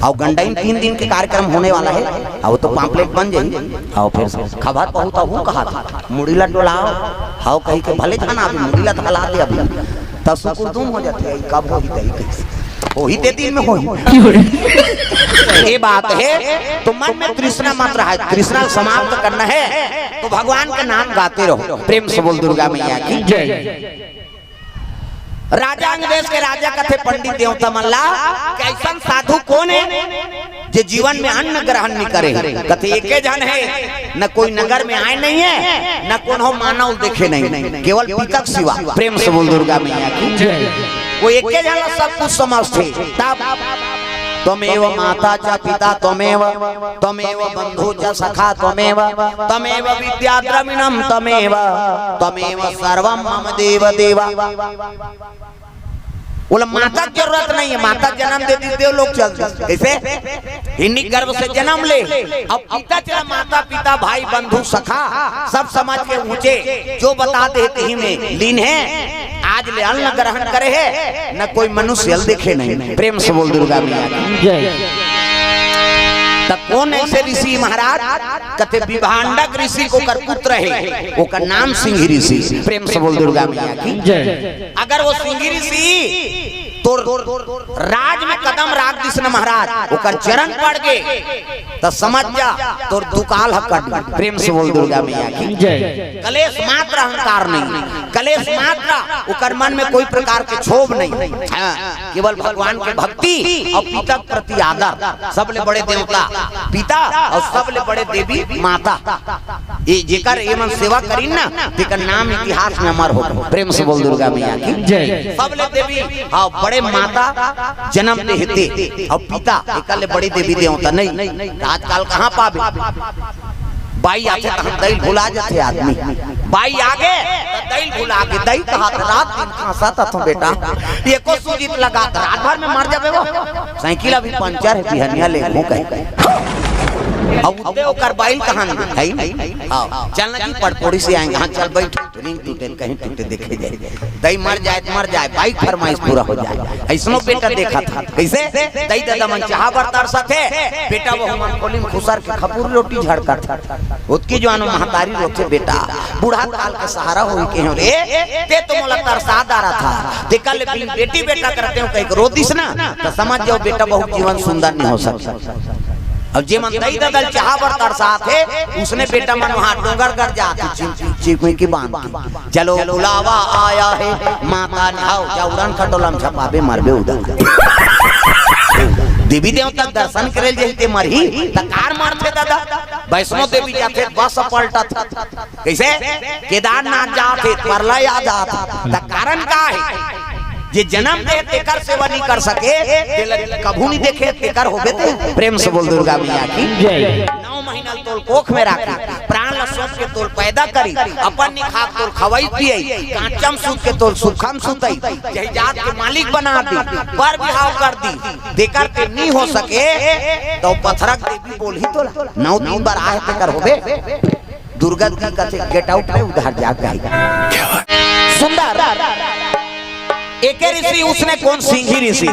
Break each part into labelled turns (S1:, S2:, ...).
S1: और गंडाइन 3 दिन के कार्यक्रम होने वाला है। और तो पाम्पलेट बन जाए और फिर खबर बहुत हूँ कहा था मुड़ीला डोलाओ हाउ कहीं के भले खाना अभी मुड़ीला तो हला दे अभी तब सुकुर तुम हो जाती है कब हो वही ते दिन में हो ये बात है। तो मन में तृष्णा मत रहा है, तृष्णा समाप्त करना है तो भगवान का नाम गाते रहो। प्रेम से बोल दुर्गा मैया की जय। राजा अंगदेश के राजा कथे पंडित देवता मल्ला कैसन साधु कौन है जो जीवन में अन्न ग्रहण नहीं करे। कथे एक जन है न कोई नगर में आए नहीं है न कौन हो मानव देखे नहीं केवल पितक सिवा। प्रेम से बोल दुर्गा मैया की जय। वो एक जन सब कुछ समझते तब त्वमेव माता च पिता त्वमेव त्वमेव बंधु च सखा त्वमेव त्वमेव विद्या द्रविणम त्वमेव त्वमेव सर्वम मम देव देवा। बोला माता की जरूरत नहीं है, माता जन्म देती देव लोग चलते कैसे हिंदी गर्भ से जन्म ले। अब पिता चला माता पिता भाई बंधु सखा सब समझ के ऊंचे जो बता देते ही में लीन है। आज ले अन्न ग्रहण करे है न कोई मनुष्य देखे नहीं। प्रेम से बोल दुर्गा मैया की जय। तब कौन ऐसे ऋषि महाराज कथे विभांडक ऋषि को कर पुत्र है वो का नाम सिंह ऋषि। प्रेम से बोल दुर्गा मैया की जय। अगर वो सिंह ऋषि तो राज में कदम राख दिस न महाराज ओकर चरण पड़ गए तो समझ जा तो दुकाल हक। प्रेम से बोल दुर्गा मैया की जय। कलेश मात्र अहंकार नहीं, कलेश मात्र ओकर मन में कोई प्रकार के क्षोभ नहीं, केवल भगवान के भक्ति और पिता प्रति आदर। सबले बड़े देवता पिता और सबले बड़े देवी माता ये जेकर एवं सेवा करी ना तेकर नाम इतिहास में अमर हो। प्रेम से बोल दुर्गा मैया की जय। सबले देवी और बड़े माता जन्म देते और पिता एकले बड़ी देवी देवता नहीं। आजकल कहाँ पावे बाई आते हम दही भुला जाते आदमी बाई आगे दही भुला के दही कहा रात दिन खासा था बेटा ये को सूजित लगा रात भर में मर जावे वो साइकिल अभी पंचर है बिहनिया ले हो कहे अब उते ओकर बाइल कहां है। हां चलना जी पड़पोड़ी से आएंगे। हां चल बैठ रिंग टूटे कहीं टूटे देखे जाए दही मर जाए बाइक फरमाइश पूरा हो जाए। ऐसनो बेटा देखा था कैसे दही दादा मन चाह बरतर सके बेटा वो मन कोलिन खुसर के खपूर रोटी झड़का था उसकी जवान महतारी रोते बेटा बूढ़ा काल के सहारा होई के हो रे ते तो मोला तरसा दारा था देखल बेटी बेटा करते हो कहीं रोदिस ना तो समझ जाओ बेटा बहुत जीवन सुंदर नहीं हो सकता। अब जे मन दही ददल चाह बरतर साथ है उसने बेटा मन वहां डोंगर कर जाती चिपकी की बांध चलो बुलावा आया है माता नहाओ जौरन खटोलम छपाबे मरबे उधर देवी देवता दर्शन करे जैसे मरही त कार मारते दादा वैष्णो देवी जाते बस पलटा था कैसे केदारनाथ जाते परलय आ जाता त कारण का है जे जन्म दे तेकर सेवा नहीं कर सके कभू नहीं देखे तेकर होबे ते। प्रेम से बोल दुर्गा मैया की जय। 9 महीना तोल कोख में राखी प्राण लसोच के तोल पैदा करी अपन निखा तोल खवाई पिए कांचम सूत के तोल सुखम सुतई जय जात के मालिक बना दी पर बिहाव कर दी देकर के नहीं हो सके तो पत्थरक देवी बोल ही तोला 9 दिन बार आए तेकर होबे। दुर्गा जी का गेट आउट है उधर जा गई सुंदर एक ऋषि उसने कौन सिंह ऋषि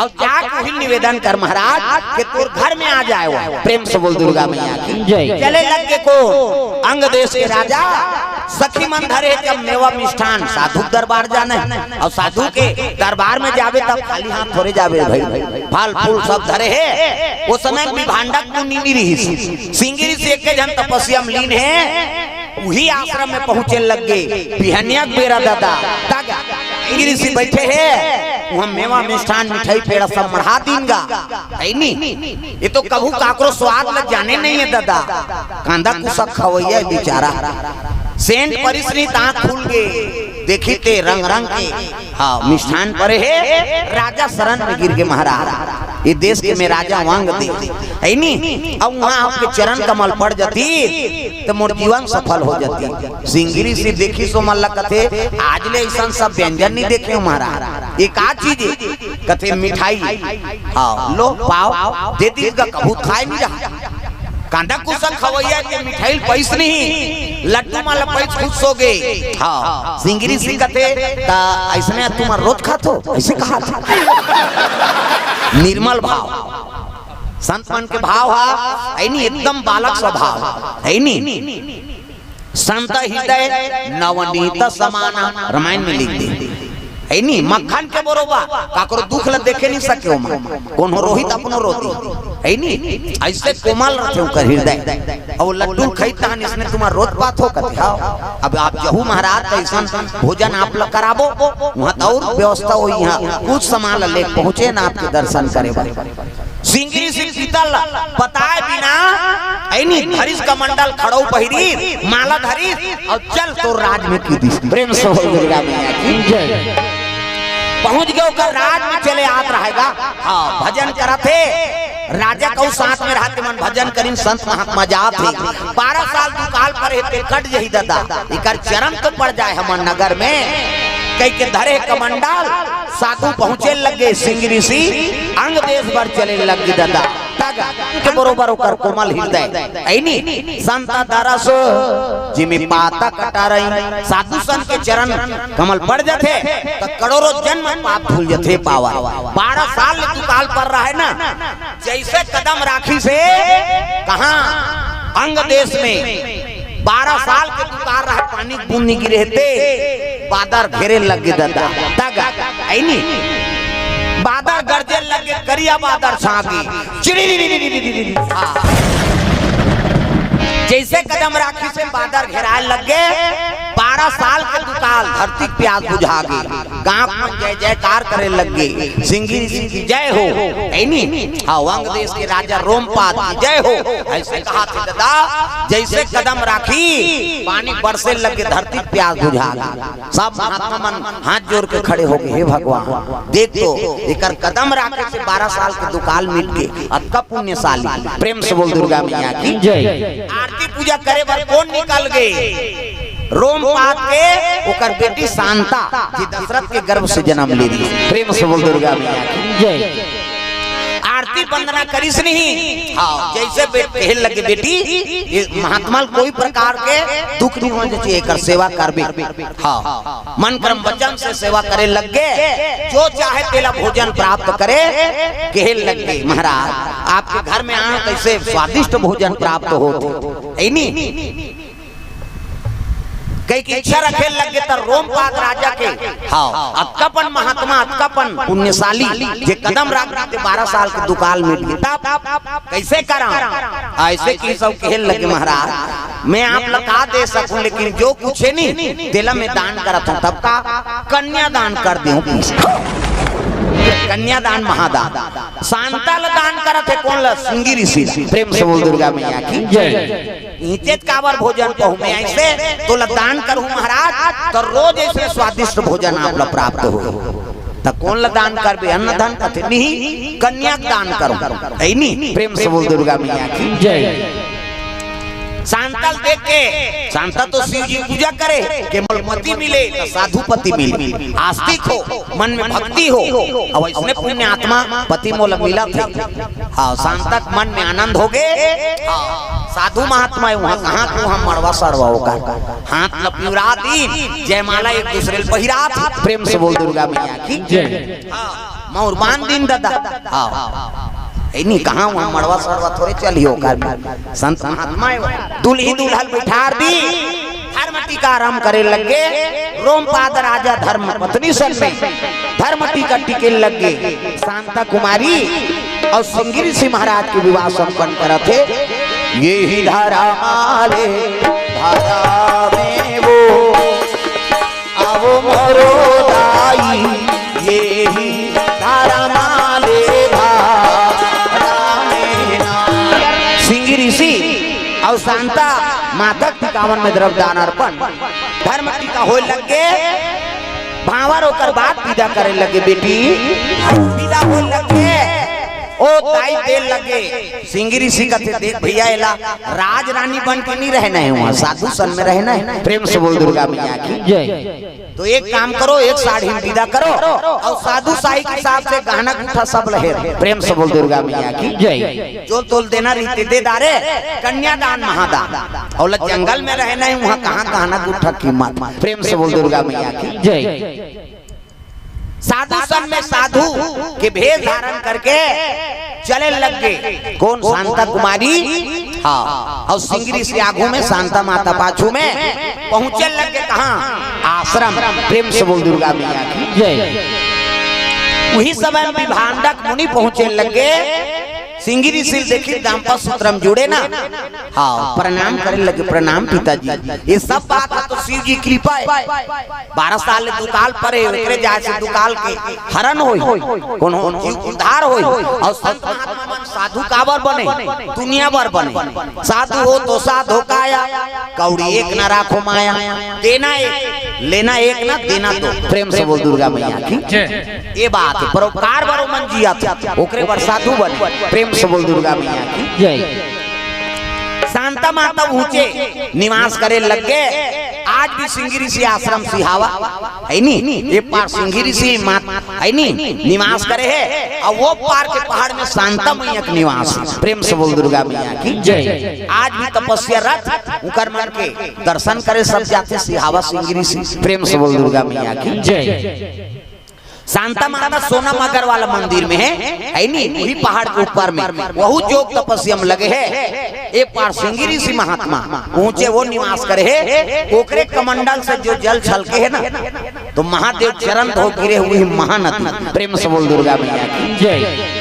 S1: और जाकर ही निवेदन कर महाराज के तोर घर में आ जाए वो। प्रेम से बोल दुर्गा मैया की जय। चले लगे को अंग देश के राजा सखी मन धरे जब मेवा मिष्ठान साधु दरबार जाने और साधु के दरबार में जावे तब खाली हाथ थोड़े जावे भाई फल फूल सब धरे है। वो समय विभांडक मुनि ऋषि सिंह ऋषि एक जन तपस्या में लीन है वही आश्रम में पहुंचे लग गए बिहनिया बेरा दादा ऋषि बैठे है वहाँ मेवा मिष्ठान मिठाई पेड़ा सब मढ़ा दीनगा है नहीं ये तो कभू काकरो स्वाद लग जाने नहीं है दादा कांदा कुसक खवैया बेचारा सेंट परिश्री ताक खुल गए देखी ते रंग रंग के हाँ मिष्ठान पर है राजा शरण में गिर के महाराज ये देश के में राजा वांग दे है नहीं अब वहाँ आपके चरण कमल पड़ जाती तो मोर जीवन सफल हो जाती। सिंगिरी से देखी सो मल्ला कथे आज ले ऐसा सब व्यंजन नहीं देखे महाराज एक आ चीज कथे मिठाई हाँ लो पाव दे दी कबूत खाए नहीं रहा कांदा कुसन खवैया के मिठाई पैस नहीं लड्डू माला पैस खुश हो गए। हाँ सिंगिरी सिंह कथे ता ऐसने तुम रोज खातो ऐसे कहा था निर्मल भाव संत मन के भाव है नहीं, एकदम बालक स्वभाव है नहीं। संत हृदय नवनीत समाना रामायण में लिख दे है नहीं। मक्खन के बरोबर काकरो दुख ल देखे नहीं सके कौन हो रोहित अपनो रोती है नहीं। ऐसे कोमल रहते कर हृदय और लड्डू खैता इसने तुम्हारा रोज बात हो कहते हाँ। अब आप जहू महाराज ऐसा भोजन आप लोग कराबो वहाँ तो और व्यवस्था हो, यहाँ कुछ सामान ले पहुँचे ना आपके दर्शन करे। सिंगरी से पीतल बताए बिना ऐ नहीं धरिस कमंडल खड़ो पहिरी माला धरिस और चल तो राज में की दिस प्रेम से हो दुर्गा मैया की जय। पहुंच गए कर राज में चले आत रहेगा। हाँ भजन करते राजा को साथ में रहते मन भजन करीन संत महात्मा जात थे। 12 साल दुकाल पर हेते कट जही दादा इकर चरण तो पड़ जाए हमन नगर में। कई के धरे कमंडल साधु पहुंचे लगे सिंगरी सी अंग देश भर चले लगे दादा के बरोबर होकर कोमल हृदय ऐनी संता दरस जिमे पाता कटा रही साधु संत के चरण कमल पड़ जाते तो करोड़ों जन्म पाप भूल जाते पावा। 12 साल दुकाल पर रहा है ना, जैसे कदम राखी से कहा अंग देश में 12 साल के दुकाल रहा पानी बूंद गिरे थे बादर घेरे लगे दादा तगा ऐनी बादर गरजे लगे करिया बादर छागी चिड़ी जैसे कदम राखी से बादर घेराए लगे। 12 साल के दुकाल धरती प्यास बुझा गई, गांव में जय जयकार करे लगे सिंगरी की जय हो ऐनी। हाँ वंग देश के राजा रोमपाद की जय हो ऐसे कहा थे दादा। जैसे कदम राखी पानी बरसे लगे धरती प्यास बुझा गई। सब महात्मा मन हाथ जोड़ के खड़े हो गए हे भगवान देख तो एकर कदम राखे से 12 साल के दुकाल मिट के अतका पुण्यशाली। प्रेम से बोल दुर्गा मैया की जय। आरती पूजा करे बर कौन निकल गए? रोमपाद के ओकर बेटी शांता जी दशरथ के गर्भ से जन्म ले ली। प्रेम से बोल दुर्गा मैया की जय। आरती वंदना करिस नहीं। हाँ जैसे कहे लगे बेटी महात्मा कोई प्रकार के दुख नहीं होना चाहिए एकर सेवा करबे। हाँ मन कर्म वचन से सेवा करे लगे जो चाहे तेला भोजन प्राप्त करे। कहे लगे महाराज आपके घर में आए कैसे स्वादिष्ट भोजन प्राप्त हो ऐनी। कई की इच्छा रखे लगे तो रोमपाद राजा के हाँ अतकापन महात्मा अतकापन पुण्यशाली जे कदम राखते 12 साल के दुकाल में कैसे करा ऐसे की सब कहल लगे महाराज मैं आप लगा दे सकूं लेकिन जो कुछ है नहीं दिला में दान करत हूं तब का कन्या दान कर दूं। कन्यादान महादान शांताल दान करत है कौन ला सिंगरी सी। प्रेम से बोल दुर्गा मैया की जय। इतेत काबर भोजन कहूं मैं ऐसे तो ला दान करूं महाराज तो रोज ऐसे स्वादिष्ट भोजन आप ला प्राप्त हो तो कौन ला दान करबे अन्न दान करते नहीं कन्या दान करूं ऐनी। प्रेम से बोल दुर्गा मैया की जय। शांतल देख के शांता तो शिव जी पूजा करे केवल मति मिले तो साधुपति मिले आस्तिक हो मन में भक्ति हो और इसने पुण्य आत्मा पति मोल मिला थे। हाँ शांता मन में आनंद हो गए। साधु महात्मा वहाँ कहाँ को हम मरवा सरवा होगा हाथ लपिरा दी जयमाला एक दूसरे पहिरा। प्रेम से बोल दुर्गा मैया की जय। मौरबान दिन दादा नहीं कहा वहाँ मड़वा सरवा थोड़े चली हो कर संत महात्मा दुल्ही दुल्हन बैठार दी धर्म टीका आराम करे लगे। रोमपाद राजा धर्म पत्नी सन में धर्म टीका टिके लगे। शांता कुमारी और सिंगरी सिंह महाराज के विवाह संपन्न करा थे। ये ही धारा माले धारा में वो आवो मोरो दाई ये ही धारा माले और शांता मातक टिकावन में द्रव्य दान अर्पण धर्म टीका हो लगे। भावर होकर बात विदा करे लगे बेटी विदा हो लगे ओ ताई दे लगे। सिंगरी सी कहते देख भैया एला राज रानी बन के नहीं रहना है वहाँ साधु सन में रहना है। प्रेम से बोल दुर्गा मैया की जय। तो एक काम करो एक साड़ी विदा करो और साधु साई के हिसाब से गहना गुठा सब लहे। प्रेम से बोल दुर्गा मैया की जय। जो तोल देना रीति दे दारे कन्यादान महादान और जंगल में रहना है वहाँ कहाँ गहना गुठा कीमत। प्रेम से बोल दुर्गा मैया की जय। साधु सन में साधु के भेष धारण करके चले लग गए। कौन? शांता कुमारी। हाँ, और सिंगरी से आगू में शांता माता पाछू में पहुंचे लग गए। कहाँ? आश्रम। प्रेम से बोल दुर्गा मैया की जय। वही समय विभांडक मुनि पहुंचे लगे। सिंगरी सिल देखी दाम्पत्य सूत्रम जुड़े ना। हाँ, प्रणाम करे लगे। प्रणाम पिताजी। ये सब बात है तो शिव जी कृपा है। 12 साल दुकाल परे एकरे जाय से दुकाल के हरण होई, कोनो उद्धार होई। और संत महात्मा साधु काबर बने, दुनिया भर बने। साधु हो तो साधु काया, कौड़ी एक ना राखो माया। देना एक, लेना एक ना, देना दो। प्रेम से बोल दुर्गा मैया की ये बात है। परोपकार बरो मन जिया ओकरे बर साधु बने। प्रेम से बोल दुर्गा मैया की जय। शांता माता ऊंचे निवास करे लग गए। आज भी सिंगरी सी आश्रम सिहावा है नी, ये पार सिंगरी सी माता है नी निवास करे है। और वो पार के पहाड़ में शांता मैया का निवास। प्रेम से बोल दुर्गा मैया की जय। आज भी तपस्या रथ उकर मन के दर्शन करे सब जाते सिहावा सिंगरी सी। प्रेम से बोल दुर्गा मैया की जय। शांता माता सोना मगर वाला मंदिर में है नी, वही पहाड़ के ऊपर में वही जोग तपस्या में लगे है। एक पार सिंगरी सी महात्मा ऊंचे वो निवास करे है। ओकरे कमंडल से जो जल छलके है ना, तो महादेव चरण धो गिरे हुए महानदी। प्रेम से बोल दुर्गा मैया की जय।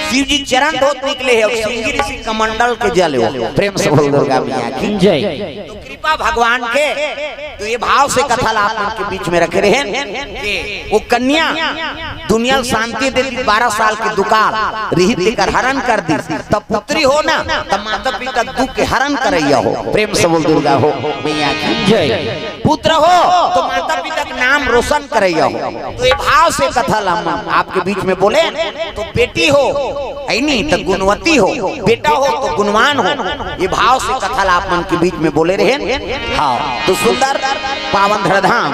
S1: शिव जी चरण धोत निकले है और सिंगरी सी कमंडल के जल हो। प्रेम से बोल दुर्गा मैया की जय। तो कृपा भगवान के तो ये भाव से कथा आप के बीच में रखे रहे कि वो कन्या दुनिया शांति देती 12 साल की दुकाल रिहित लेकर हरण कर दी। तब पुत्री हो ना, तब माता पिता दुख के हरण करैया हो। प्रेम से बोल दुर्गा हो मैया की जय। पुत्र हो तो माता पिता का नाम रोशन करैया हो। तो ये भाव से कथा आपके बीच में बोले तो बेटी हो है नी तो गुणवती हो, बेटा हो तो गुणवान हो। ये भाव से कथा आप मन के बीच में बोले रहे। हाँ, तो सुंदर पावन धराधाम